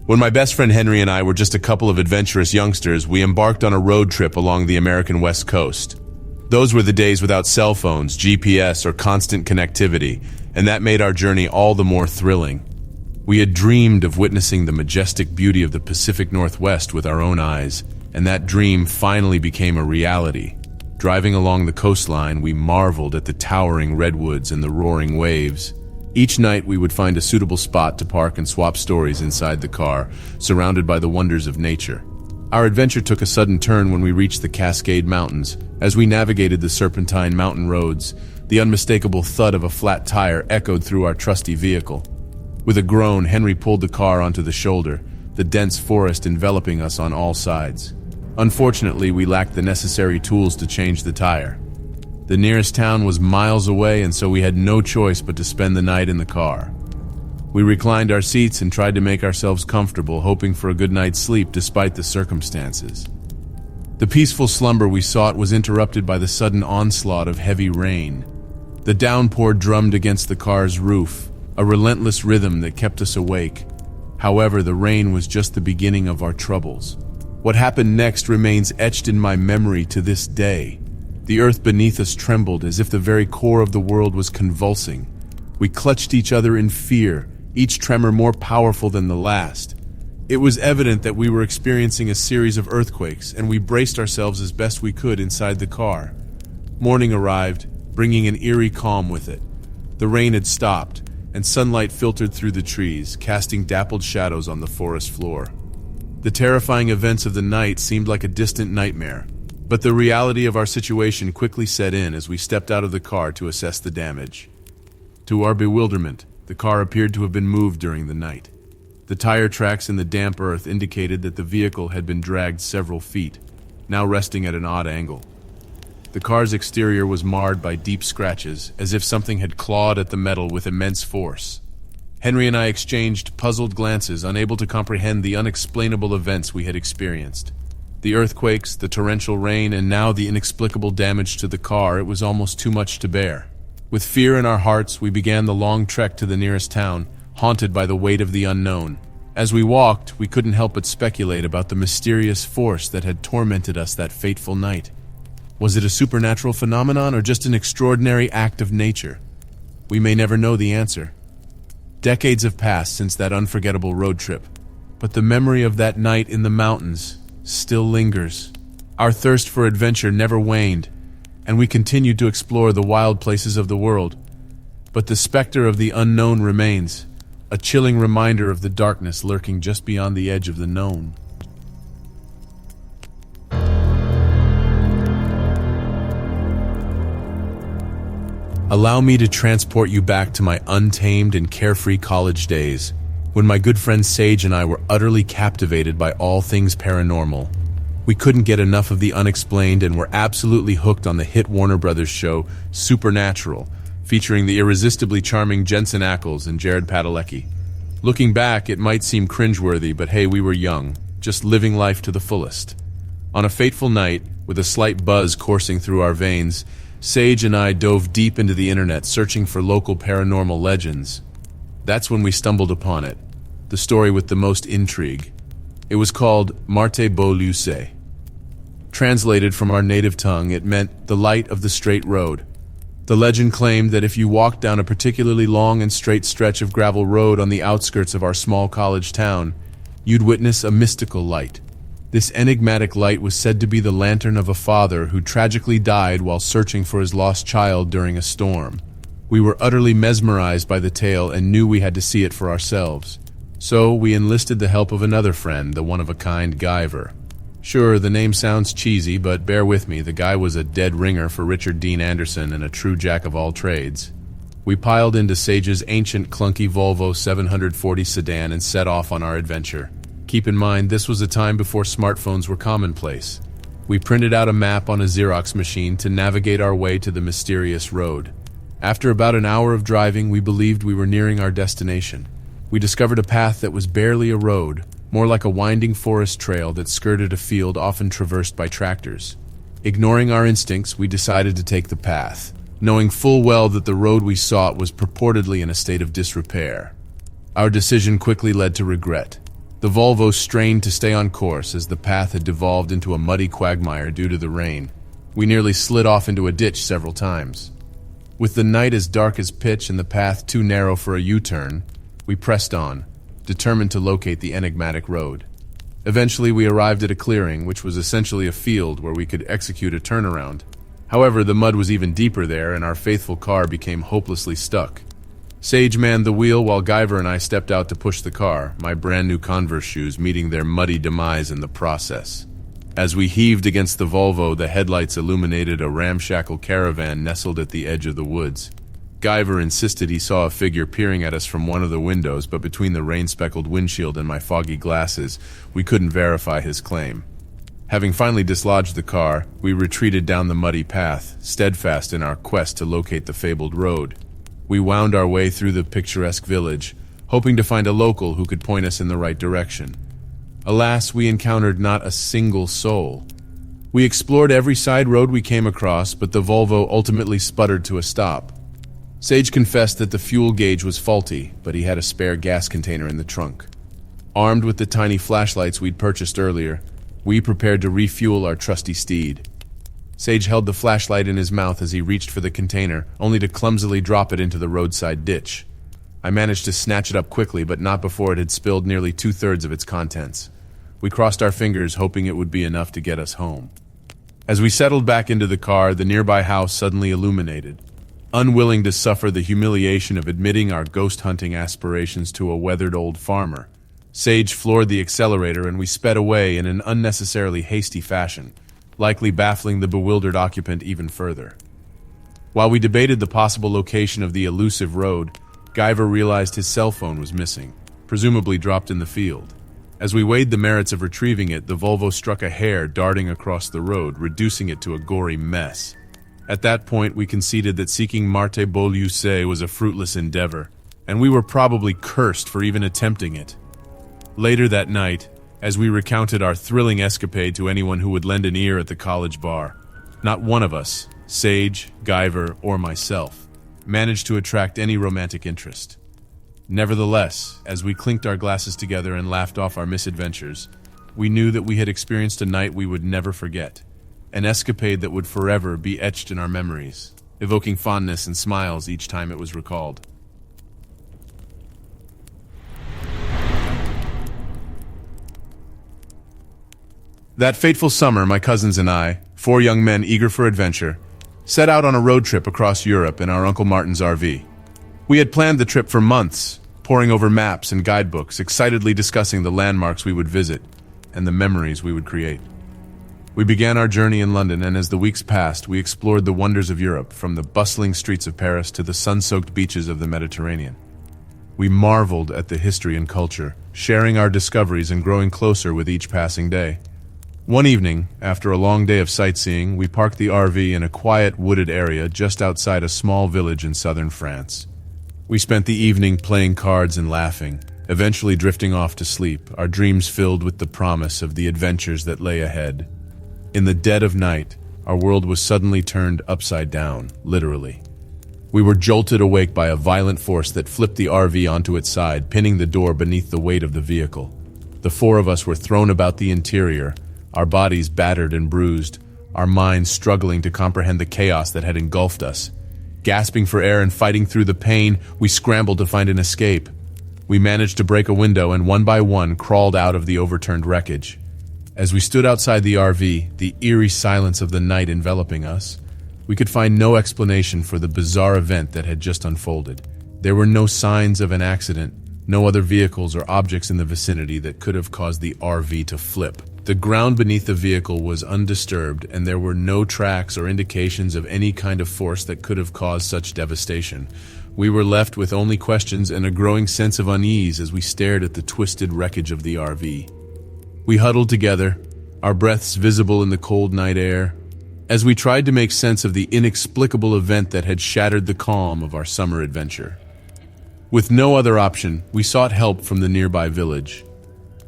When my best friend Henry and I were just a couple of adventurous youngsters, we embarked on a road trip along the American West Coast. Those were the days without cell phones, GPS, or constant connectivity, and that made our journey all the more thrilling. We had dreamed of witnessing the majestic beauty of the Pacific Northwest with our own eyes, and that dream finally became a reality. Driving along the coastline, we marveled at the towering redwoods and the roaring waves. Each night we would find a suitable spot to park and swap stories inside the car, surrounded by the wonders of nature. Our adventure took a sudden turn when we reached the Cascade Mountains. As we navigated the serpentine mountain roads, the unmistakable thud of a flat tire echoed through our trusty vehicle. With a groan, Henry pulled the car onto the shoulder, the dense forest enveloping us on all sides. Unfortunately, we lacked the necessary tools to change the tire. The nearest town was miles away, and so we had no choice but to spend the night in the car. We reclined our seats and tried to make ourselves comfortable, hoping for a good night's sleep despite the circumstances. The peaceful slumber we sought was interrupted by the sudden onslaught of heavy rain. The downpour drummed against the car's roof, a relentless rhythm that kept us awake. However, the rain was just the beginning of our troubles. What happened next remains etched in my memory to this day. The earth beneath us trembled as if the very core of the world was convulsing. We clutched each other in fear, each tremor more powerful than the last. It was evident that we were experiencing a series of earthquakes, and we braced ourselves as best we could inside the car. Morning arrived, bringing an eerie calm with it. The rain had stopped, and sunlight filtered through the trees, casting dappled shadows on the forest floor. The terrifying events of the night seemed like a distant nightmare. But the reality of our situation quickly set in as we stepped out of the car to assess the damage. To our bewilderment, the car appeared to have been moved during the night. The tire tracks in the damp earth indicated that the vehicle had been dragged several feet, now resting at an odd angle. The car's exterior was marred by deep scratches, as if something had clawed at the metal with immense force. Henry and I exchanged puzzled glances, unable to comprehend the unexplainable events we had experienced. The earthquakes, the torrential rain, and now the inexplicable damage to the car, it was almost too much to bear. With fear in our hearts, we began the long trek to the nearest town, haunted by the weight of the unknown. As we walked, we couldn't help but speculate about the mysterious force that had tormented us that fateful night. Was it a supernatural phenomenon or just an extraordinary act of nature? We may never know the answer. Decades have passed since that unforgettable road trip, but the memory of that night in the mountains still lingers. Our thirst for adventure never waned, and we continued to explore the wild places of the world. But the specter of the unknown remains, a chilling reminder of the darkness lurking just beyond the edge of the known. Allow me to transport you back to my untamed and carefree college days, when my good friend Sage and I were utterly captivated by all things paranormal. We couldn't get enough of the unexplained and were absolutely hooked on the hit Warner Brothers show Supernatural, featuring the irresistibly charming Jensen Ackles and Jared Padalecki. Looking back, it might seem cringeworthy, but hey, we were young, just living life to the fullest. On a fateful night, with a slight buzz coursing through our veins, Sage and I dove deep into the internet searching for local paranormal legends. That's when we stumbled upon it, the story with the most intrigue. It was called Marte Beau Luce. Translated from our native tongue, it meant the light of the straight road. The legend claimed that if you walked down a particularly long and straight stretch of gravel road on the outskirts of our small college town, you'd witness a mystical light. This enigmatic light was said to be the lantern of a father who tragically died while searching for his lost child during a storm. We were utterly mesmerized by the tale and knew we had to see it for ourselves. So we enlisted the help of another friend, the one-of-a-kind Guyver. Sure, the name sounds cheesy, but bear with me, the guy was a dead ringer for Richard Dean Anderson and a true jack of all trades. We piled into Sage's ancient clunky Volvo 740 sedan and set off on our adventure. Keep in mind, this was a time before smartphones were commonplace. We printed out a map on a Xerox machine to navigate our way to the mysterious road. After about an hour of driving, we believed we were nearing our destination. We discovered a path that was barely a road, more like a winding forest trail that skirted a field often traversed by tractors. Ignoring our instincts, we decided to take the path, knowing full well that the road we sought was purportedly in a state of disrepair. Our decision quickly led to regret. The Volvo strained to stay on course as the path had devolved into a muddy quagmire due to the rain. We nearly slid off into a ditch several times. With the night as dark as pitch and the path too narrow for a U-turn, we pressed on, determined to locate the enigmatic road. Eventually, we arrived at a clearing, which was essentially a field where we could execute a turnaround. However, the mud was even deeper there, and our faithful car became hopelessly stuck. Sage manned the wheel while Guyver and I stepped out to push the car, my brand new Converse shoes meeting their muddy demise in the process. As we heaved against the Volvo, the headlights illuminated a ramshackle caravan nestled at the edge of the woods. Guyver insisted he saw a figure peering at us from one of the windows, but between the rain-speckled windshield and my foggy glasses, we couldn't verify his claim. Having finally dislodged the car, we retreated down the muddy path, steadfast in our quest to locate the fabled road. We wound our way through the picturesque village, hoping to find a local who could point us in the right direction. Alas, we encountered not a single soul. We explored every side road we came across, but the Volvo ultimately sputtered to a stop. Sage confessed that the fuel gauge was faulty, but he had a spare gas container in the trunk. Armed with the tiny flashlights we'd purchased earlier, we prepared to refuel our trusty steed. Sage held the flashlight in his mouth as he reached for the container, only to clumsily drop it into the roadside ditch. I managed to snatch it up quickly, but not before it had spilled nearly 2/3 of its contents. We crossed our fingers, hoping it would be enough to get us home. As we settled back into the car, the nearby house suddenly illuminated. Unwilling to suffer the humiliation of admitting our ghost-hunting aspirations to a weathered old farmer, Sage floored the accelerator and we sped away in an unnecessarily hasty fashion, likely baffling the bewildered occupant even further. While we debated the possible location of the elusive road, Guyver realized his cell phone was missing, presumably dropped in the field. As we weighed the merits of retrieving it, the Volvo struck a hare darting across the road, reducing it to a gory mess. At that point, we conceded that seeking Marte Beaulieu was a fruitless endeavor, and we were probably cursed for even attempting it. Later that night, as we recounted our thrilling escapade to anyone who would lend an ear at the college bar, not one of us, Sage, Guyver, or myself, managed to attract any romantic interest. Nevertheless, as we clinked our glasses together and laughed off our misadventures, we knew that we had experienced a night we would never forget, an escapade that would forever be etched in our memories, evoking fondness and smiles each time it was recalled. That fateful summer, my cousins and I, 4 young men eager for adventure, set out on a road trip across Europe in our Uncle Martin's RV. We had planned the trip for months, poring over maps and guidebooks, excitedly discussing the landmarks we would visit and the memories we would create. We began our journey in London, and as the weeks passed, we explored the wonders of Europe, from the bustling streets of Paris to the sun-soaked beaches of the Mediterranean. We marveled at the history and culture, sharing our discoveries and growing closer with each passing day. One evening, after a long day of sightseeing, we parked the RV in a quiet, wooded area just outside a small village in southern France. We spent the evening playing cards and laughing, eventually drifting off to sleep, our dreams filled with the promise of the adventures that lay ahead. In the dead of night, our world was suddenly turned upside down, literally. We were jolted awake by a violent force that flipped the RV onto its side, pinning the door beneath the weight of the vehicle. The 4 of us were thrown about the interior, our bodies battered and bruised, our minds struggling to comprehend the chaos that had engulfed us. Gasping for air and fighting through the pain, we scrambled to find an escape. We managed to break a window and one by one crawled out of the overturned wreckage. As we stood outside the RV, the eerie silence of the night enveloping us, we could find no explanation for the bizarre event that had just unfolded. There were no signs of an accident, no other vehicles or objects in the vicinity that could have caused the RV to flip. The ground beneath the vehicle was undisturbed, and there were no tracks or indications of any kind of force that could have caused such devastation. We were left with only questions and a growing sense of unease as we stared at the twisted wreckage of the RV. We huddled together, our breaths visible in the cold night air, as we tried to make sense of the inexplicable event that had shattered the calm of our summer adventure. With no other option, we sought help from the nearby village.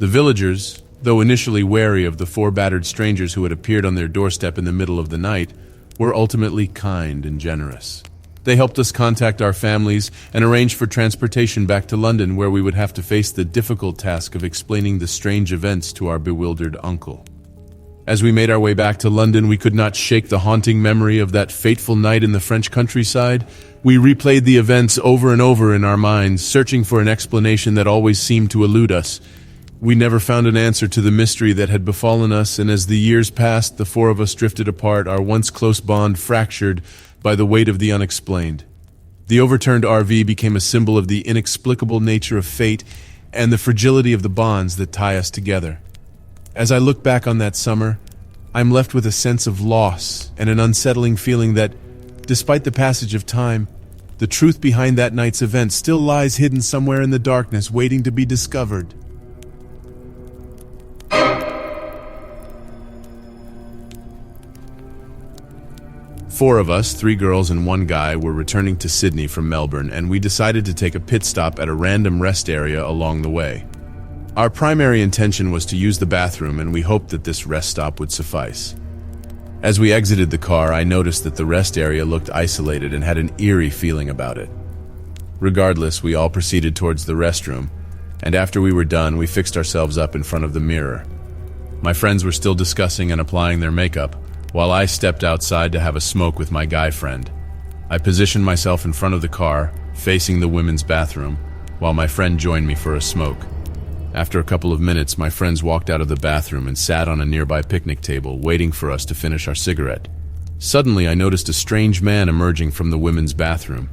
The villagers, though initially wary of the 4 battered strangers who had appeared on their doorstep in the middle of the night, were ultimately kind and generous. They helped us contact our families and arrange for transportation back to London, where we would have to face the difficult task of explaining the strange events to our bewildered uncle. As we made our way back to London, we could not shake the haunting memory of that fateful night in the French countryside. We replayed the events over and over in our minds, searching for an explanation that always seemed to elude us. We never found an answer to the mystery that had befallen us, and as the years passed, the four of us drifted apart, our once close bond fractured by the weight of the unexplained. The overturned RV became a symbol of the inexplicable nature of fate and the fragility of the bonds that tie us together. As I look back on that summer, I'm left with a sense of loss and an unsettling feeling that, despite the passage of time, the truth behind that night's event still lies hidden somewhere in the darkness, waiting to be discovered. Four of us, 3 girls and 1 guy, were returning to Sydney from Melbourne, and we decided to take a pit stop at a random rest area along the way. Our primary intention was to use the bathroom, and we hoped that this rest stop would suffice. As we exited the car, I noticed that the rest area looked isolated and had an eerie feeling about it. Regardless, we all proceeded towards the restroom, and after we were done, we fixed ourselves up in front of the mirror. My friends were still discussing and applying their makeup, while I stepped outside to have a smoke with my guy friend. I positioned myself in front of the car, facing the women's bathroom, while my friend joined me for a smoke. After a couple of minutes, my friends walked out of the bathroom and sat on a nearby picnic table, waiting for us to finish our cigarette. Suddenly, I noticed a strange man emerging from the women's bathroom.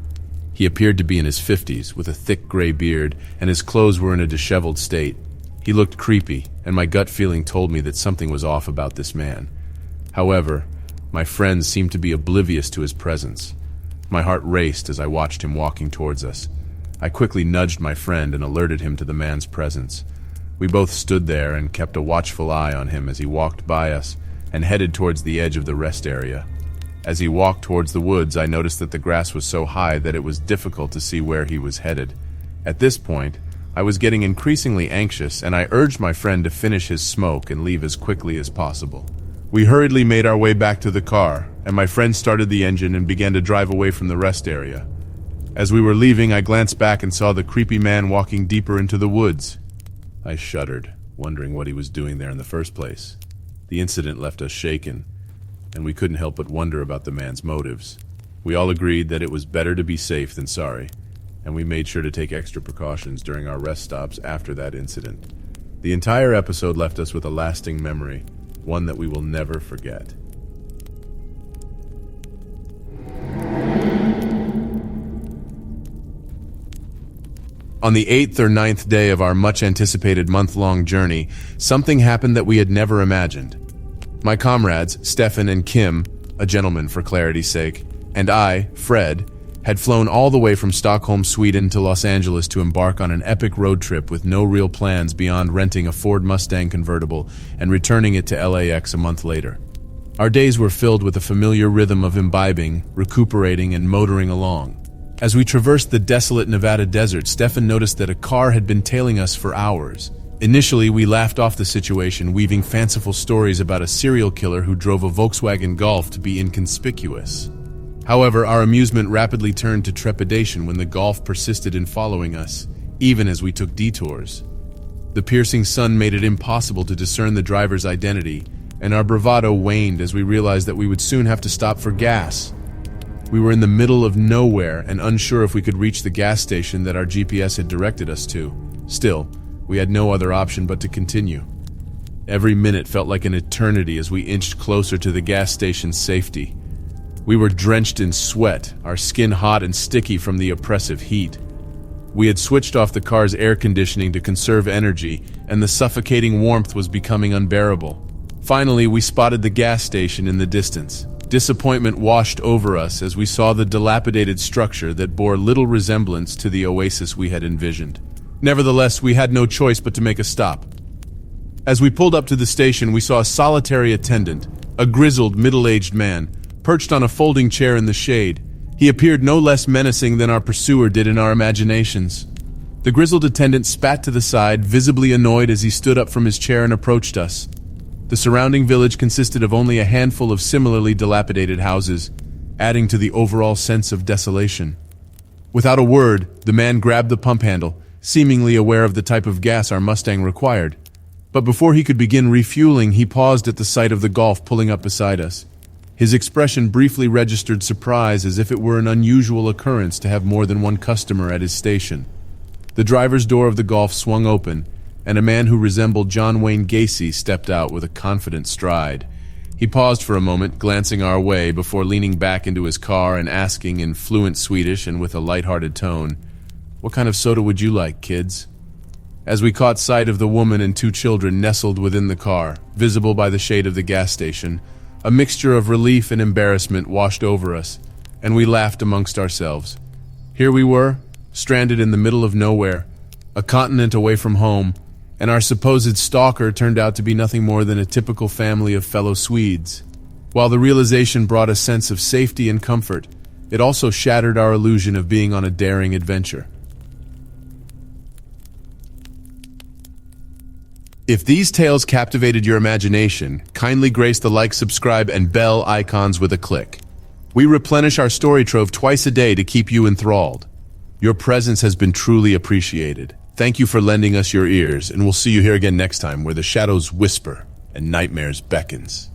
He appeared to be in his 50s, with a thick gray beard, and his clothes were in a disheveled state. He looked creepy, and my gut feeling told me that something was off about this man. However, my friends seemed to be oblivious to his presence. My heart raced as I watched him walking towards us. I quickly nudged my friend and alerted him to the man's presence. We both stood there and kept a watchful eye on him as he walked by us and headed towards the edge of the rest area. As he walked towards the woods, I noticed that the grass was so high that it was difficult to see where he was headed. At this point, I was getting increasingly anxious, and I urged my friend to finish his smoke and leave as quickly as possible. We hurriedly made our way back to the car, and my friend started the engine and began to drive away from the rest area. As we were leaving, I glanced back and saw the creepy man walking deeper into the woods. I shuddered, wondering what he was doing there in the first place. The incident left us shaken, and we couldn't help but wonder about the man's motives. We all agreed that it was better to be safe than sorry, and we made sure to take extra precautions during our rest stops after that incident. The entire episode left us with a lasting memory, one that we will never forget. On the 8th or 9th day of our much-anticipated month-long journey, something happened that we had never imagined. My comrades, Stefan and Kim, a gentleman for clarity's sake, and I, Fred, had flown all the way from Stockholm, Sweden to Los Angeles to embark on an epic road trip with no real plans beyond renting a Ford Mustang convertible and returning it to LAX a month later. Our days were filled with a familiar rhythm of imbibing, recuperating, and motoring along. As we traversed the desolate Nevada desert, Stefan noticed that a car had been tailing us for hours. Initially, we laughed off the situation, weaving fanciful stories about a serial killer who drove a Volkswagen Golf to be inconspicuous. However, our amusement rapidly turned to trepidation when the Golf persisted in following us, even as we took detours. The piercing sun made it impossible to discern the driver's identity, and our bravado waned as we realized that we would soon have to stop for gas. We were in the middle of nowhere and unsure if we could reach the gas station that our GPS had directed us to. Still, we had no other option but to continue. Every minute felt like an eternity as we inched closer to the gas station's safety. We were drenched in sweat, our skin hot and sticky from the oppressive heat. We had switched off the car's air conditioning to conserve energy, and the suffocating warmth was becoming unbearable. Finally, we spotted the gas station in the distance. Disappointment washed over us as we saw the dilapidated structure that bore little resemblance to the oasis we had envisioned. Nevertheless, we had no choice but to make a stop. As we pulled up to the station, we saw a solitary attendant, a grizzled, middle-aged man, perched on a folding chair in the shade. He appeared no less menacing than our pursuer did in our imaginations. The grizzled attendant spat to the side, visibly annoyed as he stood up from his chair and approached us. The surrounding village consisted of only a handful of similarly dilapidated houses. adding to the overall sense of desolation. Without a word, the man grabbed the pump handle, seemingly aware of the type of gas our Mustang required. But before he could begin refueling, he paused at the sight of the Golf pulling up beside us. His expression briefly registered surprise, as if it were an unusual occurrence to have more than one customer at his station. The driver's door of the Golf swung open, and a man who resembled John Wayne Gacy stepped out with a confident stride. He paused for a moment, glancing our way, before leaning back into his car and asking in fluent Swedish and with a light-hearted tone, "What kind of soda would you like, kids?" As we caught sight of the woman and 2 children nestled within the car, visible by the shade of the gas station, a mixture of relief and embarrassment washed over us, and we laughed amongst ourselves. Here we were, stranded in the middle of nowhere, a continent away from home, and our supposed stalker turned out to be nothing more than a typical family of fellow Swedes. While the realization brought a sense of safety and comfort, it also shattered our illusion of being on a daring adventure. If these tales captivated your imagination, kindly grace the like, subscribe, and bell icons with a click. We replenish our story trove twice a day to keep you enthralled. Your presence has been truly appreciated. Thank you for lending us your ears, and we'll see you here again next time, where the shadows whisper and nightmares beckons.